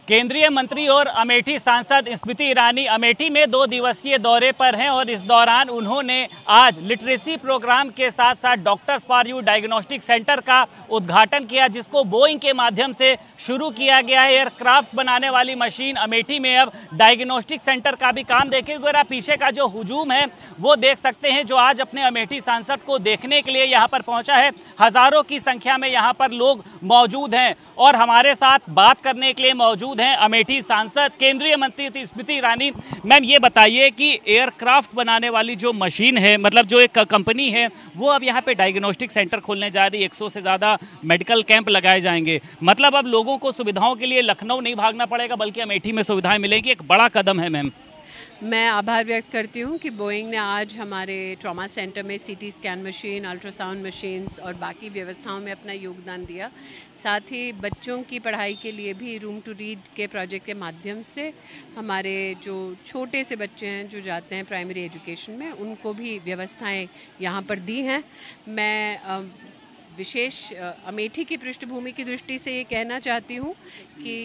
केंद्रीय मंत्री और अमेठी सांसद स्मृति ईरानी अमेठी में 2 दिवसीय दौरे पर हैं और इस दौरान उन्होंने आज लिटरेसी प्रोग्राम के साथ साथ doctors for you diagnostic centre का उद्घाटन किया, जिसको बोइंग के माध्यम से शुरू किया गया है। एयरक्राफ्ट बनाने वाली मशीन अमेठी में अब डायग्नोस्टिक सेंटर का भी काम देखेंगे। अगर आप पीछे का जो हुजूम है वो देख सकते हैं, जो आज अपने अमेठी सांसद को देखने के लिए यहाँ पर पहुंचा है। हजारों की संख्या में यहाँ पर लोग मौजूद हैं और हमारे साथ बात करने के लिए मौजूद हैं अमेठी सांसद केंद्रीय मंत्री स्मृति ईरानी। मैम, ये बताइए कि एयरक्राफ्ट बनाने वाली जो मशीन है, मतलब जो एक कंपनी है, वो अब यहाँ पे डायग्नोस्टिक सेंटर खोलने जा रही है। 100 से ज़्यादा मेडिकल कैंप लगाए जाएंगे। मतलब अब लोगों को सुविधाओं के लिए लखनऊ नहीं भागना पड़ेगा, बल्कि अमेठी में सुविधाएं मिलेंगी। एक बड़ा कदम है मैम। मैं आभार व्यक्त करती हूँ कि बोइंग ने आज हमारे ट्रॉमा सेंटर में CT scan machine, ultrasound machines और बाकी व्यवस्थाओं में अपना योगदान दिया। साथ ही बच्चों की पढ़ाई के लिए भी रूम टू रीड के प्रोजेक्ट के माध्यम से हमारे जो छोटे से बच्चे हैं जो जाते हैं प्राइमरी एजुकेशन में, उनको भी व्यवस्थाएं यहाँ पर दी हैं। मैं विशेष अमेठी की पृष्ठभूमि की दृष्टि से ये कहना चाहती हूँ कि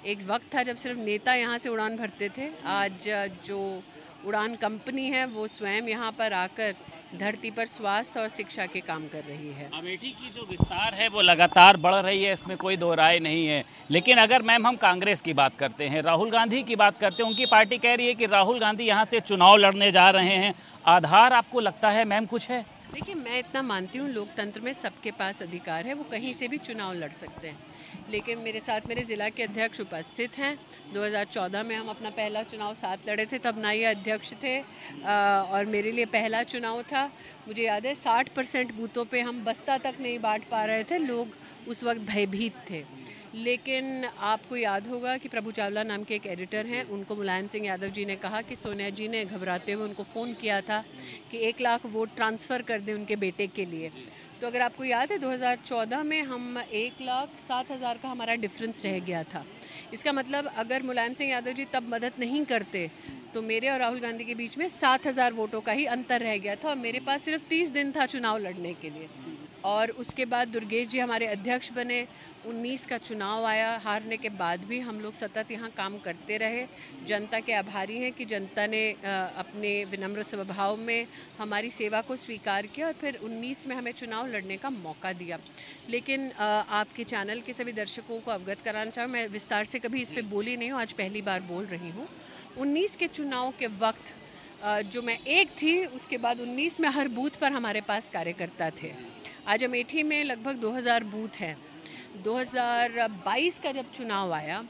एक वक्त था जब सिर्फ नेता यहाँ से उड़ान भरते थे। आज जो उड़ान कंपनी है वो स्वयं यहाँ पर आकर धरती पर स्वास्थ्य और शिक्षा के काम कर रही है। अमेठी की जो विस्तार है वो लगातार बढ़ रही है, इसमें कोई दो राय नहीं है। लेकिन अगर मैम हम कांग्रेस की बात करते हैं, राहुल गांधी की बात करते हैं, उनकी पार्टी कह रही है कि राहुल गांधी यहाँ से चुनाव लड़ने जा रहे हैं। आधार आपको लगता है मैम कुछ है? देखिए, मैं इतना मानती हूँ लोकतंत्र में सबके पास अधिकार है, वो कहीं से भी चुनाव लड़ सकते हैं। लेकिन मेरे साथ मेरे ज़िला के अध्यक्ष उपस्थित हैं। 2014 में हम अपना पहला चुनाव साथ लड़े थे, तब नए अध्यक्ष थे और मेरे लिए पहला चुनाव था। मुझे याद है 60% बूथों पे हम बस्ता तक नहीं बांट पा रहे थे। लोग उस वक्त भयभीत थे। लेकिन आपको याद होगा कि प्रभु चावला नाम के एक एडिटर हैं, उनको मुलायम सिंह यादव जी ने कहा कि सोनिया जी ने घबराते हुए उनको फ़ोन किया था कि 1 लाख वोट ट्रांसफ़र कर दें उनके बेटे के लिए। तो अगर आपको याद है 2014 में हम 1,07,000 का हमारा डिफरेंस रह गया था। इसका मतलब अगर मुलायम सिंह यादव जी तब मदद नहीं करते तो मेरे और राहुल गांधी के बीच में 7,000 वोटों का ही अंतर रह गया था और मेरे पास सिर्फ 30 दिन था चुनाव लड़ने के लिए। और उसके बाद दुर्गेश जी हमारे अध्यक्ष बने। 19 का चुनाव आया, हारने के बाद भी हम लोग सतत यहाँ काम करते रहे। जनता के आभारी हैं कि जनता ने अपने विनम्र स्वभाव में हमारी सेवा को स्वीकार किया और फिर 19 में हमें चुनाव लड़ने का मौका दिया। लेकिन आपके चैनल के सभी दर्शकों को अवगत कराना चाहूँ, मैं विस्तार से कभी इस पर बोली नहीं हूँ, आज पहली बार बोल रही हूँ। 19 के चुनाव के वक्त जो मैं एक थी, उसके बाद 19 में हर बूथ पर हमारे पास कार्यकर्ता थे। आज अमेठी में लगभग 2000 बूथ हैं। 2022 का जब चुनाव आया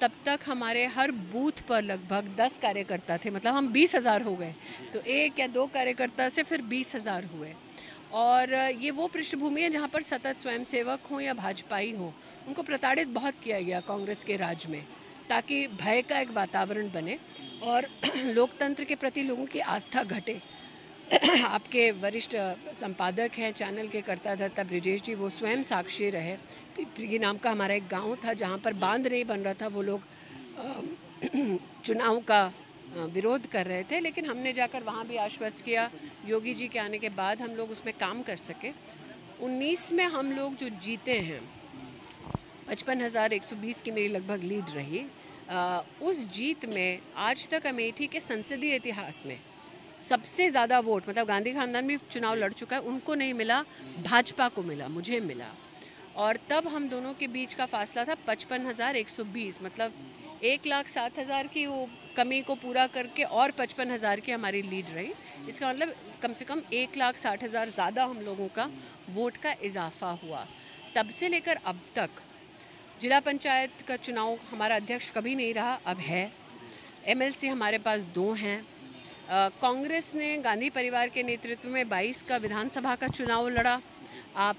तब तक हमारे हर बूथ पर लगभग 10 कार्यकर्ता थे। मतलब हम 20,000 हो गए। तो 1 या 2 कार्यकर्ता से फिर 20,000 हुए। और ये वो पृष्ठभूमि है जहाँ पर सतत स्वयंसेवक हों या भाजपाई हों, उनको प्रताड़ित बहुत किया गया कांग्रेस के राज में, ताकि भय का एक वातावरण बने और लोकतंत्र के प्रति लोगों की आस्था घटे। आपके वरिष्ठ संपादक हैं चैनल के कर्ता धर्ता ब्रिजेश जी, वो स्वयं साक्षी रहे। पिपरी नाम का हमारा एक गांव था जहां पर बांध नहीं बन रहा था, वो लोग चुनाव का विरोध कर रहे थे, लेकिन हमने जाकर वहां भी आश्वस्त किया। योगी जी के आने के बाद हम लोग उसमें काम कर सके। 19 में हम लोग जो जीते हैं, 55,120 की मेरी लगभग लीड रही। उस जीत में आज तक अमेठी के संसदीय इतिहास में सबसे ज़्यादा वोट, मतलब गांधी खानदान भी चुनाव लड़ चुका है, उनको नहीं मिला, भाजपा को मिला, मुझे मिला। और तब हम दोनों के बीच का फासला था 55,120, मतलब 1,07,000 की वो कमी को पूरा करके और 55,000 की हमारी लीड रही। इसका मतलब कम से कम 1,60,000 ज़्यादा हम लोगों का वोट का इजाफा हुआ। तब से लेकर अब तक जिला पंचायत का चुनाव हमारा अध्यक्ष कभी नहीं रहा, अब है। MLC हमारे पास 2 हैं। कांग्रेस ने गांधी परिवार के नेतृत्व में 22 का विधानसभा का चुनाव लड़ा। आप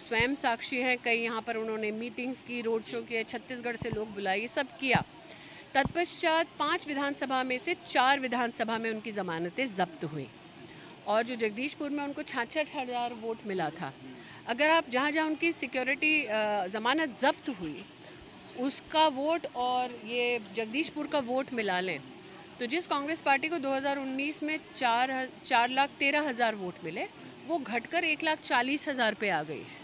स्वयं साक्षी हैं, कई यहाँ पर उन्होंने मीटिंग्स की, रोड शो किए, छत्तीसगढ़ से लोग बुलाए, ये सब किया। तत्पश्चात 5 विधानसभा में से 4 विधानसभा में उनकी ज़मानतें जब्त हुई और जो जगदीशपुर में उनको 66,000 वोट मिला था। अगर आप जहाँ जहाँ उनकी सिक्योरिटी ज़मानत जब्त हुई उसका वोट और ये जगदीशपुर का वोट मिला लें तो जिस कांग्रेस पार्टी को 2019 में 4,13,000 वोट मिले, वो घटकर 1,40,000 पे आ गई है।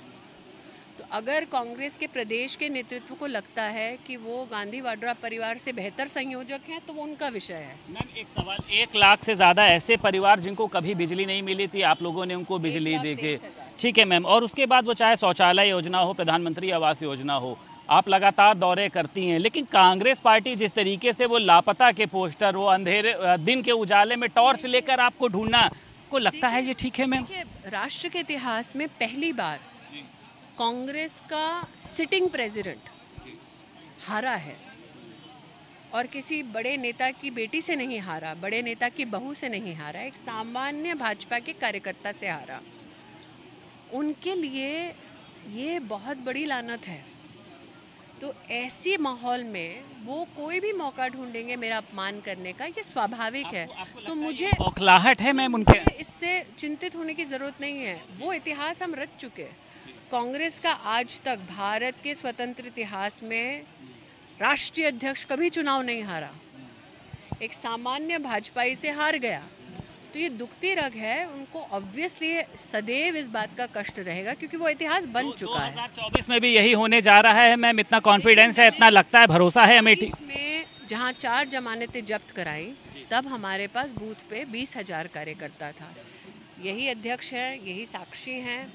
तो अगर कांग्रेस के प्रदेश के नेतृत्व को लगता है कि वो गांधी वाड्रा परिवार से बेहतर संयोजक हैं तो वो उनका विषय है। मैम एक सवाल, 1 लाख से ज़्यादा ऐसे परिवार जिनको कभी बिजली नहीं मिली थी, आप लोगों ने उनको बिजली दे के, ठीक है मैम, और उसके बाद वो चाहे शौचालय योजना हो, प्रधानमंत्री आवास योजना हो, आप लगातार दौरे करती हैं, लेकिन कांग्रेस पार्टी जिस तरीके से वो लापता के पोस्टर, वो अंधेरे दिन के उजाले में टॉर्च लेकर आपको ढूंढना, को लगता है ये ठीक है मैम? राष्ट्र के इतिहास में पहली बार कांग्रेस का सिटिंग प्रेसिडेंट हारा है, और किसी बड़े नेता की बेटी से नहीं हारा, बड़े नेता की बहू से नहीं हारा, एक सामान्य भाजपा के कार्यकर्ता से हारा। उनके लिए ये बहुत बड़ी लानत है। तो ऐसी माहौल में वो कोई भी मौका ढूंढेंगे मेरा अपमान करने का, ये स्वाभाविक है। तो मुझे बौखलाहट है मैम उनके, इससे चिंतित होने की जरूरत नहीं है। वो इतिहास हम रच चुके। कांग्रेस का आज तक भारत के स्वतंत्र इतिहास में राष्ट्रीय अध्यक्ष कभी चुनाव नहीं हारा, एक सामान्य भाजपाई से हार गया। तो ये दुखती रग है, उनको ऑब्वियसली सदैव इस बात का कष्ट रहेगा क्योंकि वो इतिहास बन चुका है। 2024 में भी यही होने जा रहा है मैम, इतना कॉन्फिडेंस है, इतना लगता है, भरोसा है अमेठी में? जहाँ 4 जमानतें जब्त कराई तब हमारे पास बूथ पे 20,000 कार्यकर्ता था। यही अध्यक्ष हैं, यही साक्षी हैं।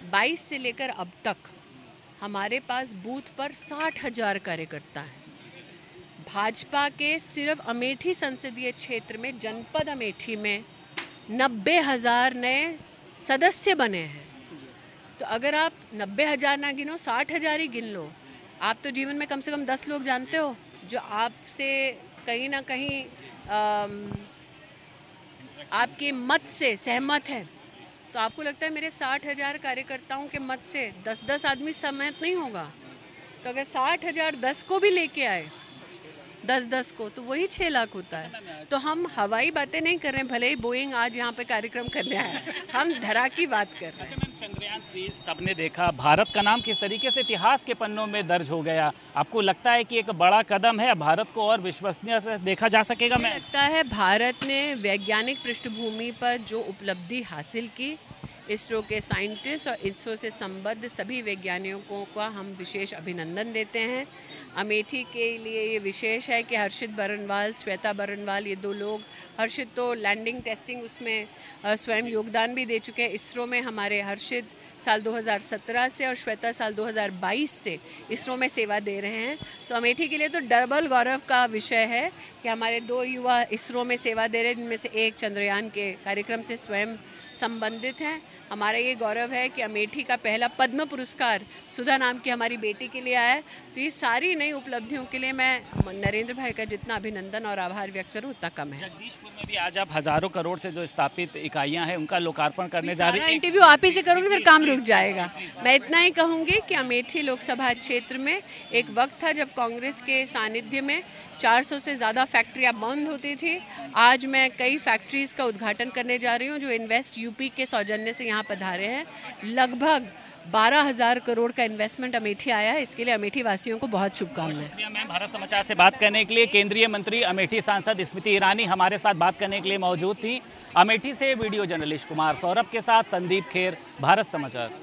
22 से लेकर अब तक हमारे पास बूथ पर 60,000 कार्यकर्ता हैं। भाजपा के सिर्फ अमेठी संसदीय क्षेत्र में, जनपद अमेठी में 90,000 नए सदस्य बने हैं। तो अगर आप 90,000 ना गिनो, 60,000 ही गिन लो। आप तो जीवन में कम से कम 10 लोग जानते हो जो आपसे कहीं ना कहीं आपके मत से सहमत है। तो आपको लगता है मेरे 60,000 कार्यकर्ताओं के मत से 10-10 आदमी सहमत नहीं होगा? तो अगर 60,000 10 को भी लेके आए, 10-10 को, तो वही 6 लाख होता है। तो हम हवाई बातें नहीं कर रहे हैं, भले ही बोइंग आज यहाँ पे कार्यक्रम करने आया, हम धरा की बात कर रहे हैं। मैम चंद्रयान 3 सबने देखा, भारत का नाम किस तरीके से इतिहास के पन्नों में दर्ज हो गया, आपको लगता है कि एक बड़ा कदम है, भारत को और विश्वसनीय से देखा जा सकेगा? मुझे लगता है भारत ने वैज्ञानिक पृष्ठभूमि पर जो उपलब्धि हासिल की, इसरो के साइंटिस्ट और इसरो से संबद्ध सभी वैज्ञानिकों का हम विशेष अभिनंदन देते हैं। अमेठी के लिए ये विशेष है कि हर्षित बरनवाल, श्वेता बरनवाल, ये 2 लोग, हर्षित तो लैंडिंग टेस्टिंग उसमें स्वयं योगदान भी दे चुके हैं। इसरो में हमारे हर्षित साल 2017 से और श्वेता साल 2022 से इसरो में सेवा दे रहे हैं। तो अमेठी के लिए तो डबल गौरव का विषय है कि हमारे 2 युवा इसरो में सेवा दे रहे हैं, जिनमें से एक चंद्रयान के कार्यक्रम से स्वयं संबंधित हैं। हमारा ये गौरव है कि अमेठी का पहला पद्म पुरस्कार सुधा नाम की हमारी बेटी के लिए आया है। तो ये सारी नई उपलब्धियों के लिए मैं नरेंद्र भाई का जितना अभिनंदन और आभार व्यक्त करूँ उतना कम है। जगदीशपुर में भी आज आप हजारों करोड़ से जो स्थापित इकाइयां हैं उनका लोकार्पण करने जा रही हैं। इंटरव्यू आप ही से करूँगी, फिर काम रुक जाएगा। मैं इतना ही कहूँगी कि अमेठी लोकसभा क्षेत्र में एक वक्त था जब कांग्रेस के सानिध्य में 400 से ज़्यादा फैक्ट्रियाँ बंद होती थी। आज मैं कई फैक्ट्रीज़ का उद्घाटन करने जा रही हूँ जो इन्वेस्ट यूपी के सौजन्य से यहाँ पधारे हैं। लगभग 12,000 करोड़ का इन्वेस्टमेंट अमेठी आया है। इसके लिए अमेठी वासियों को बहुत शुभकामनाएं। मैम भारत समाचार से बात करने के लिए केंद्रीय मंत्री अमेठी सांसद स्मृति ईरानी हमारे साथ बात करने के लिए मौजूद थी। अमेठी से वीडियो जर्नलिस्ट कुमार सौरभ के साथ संदीप खेर, भारत समाचार।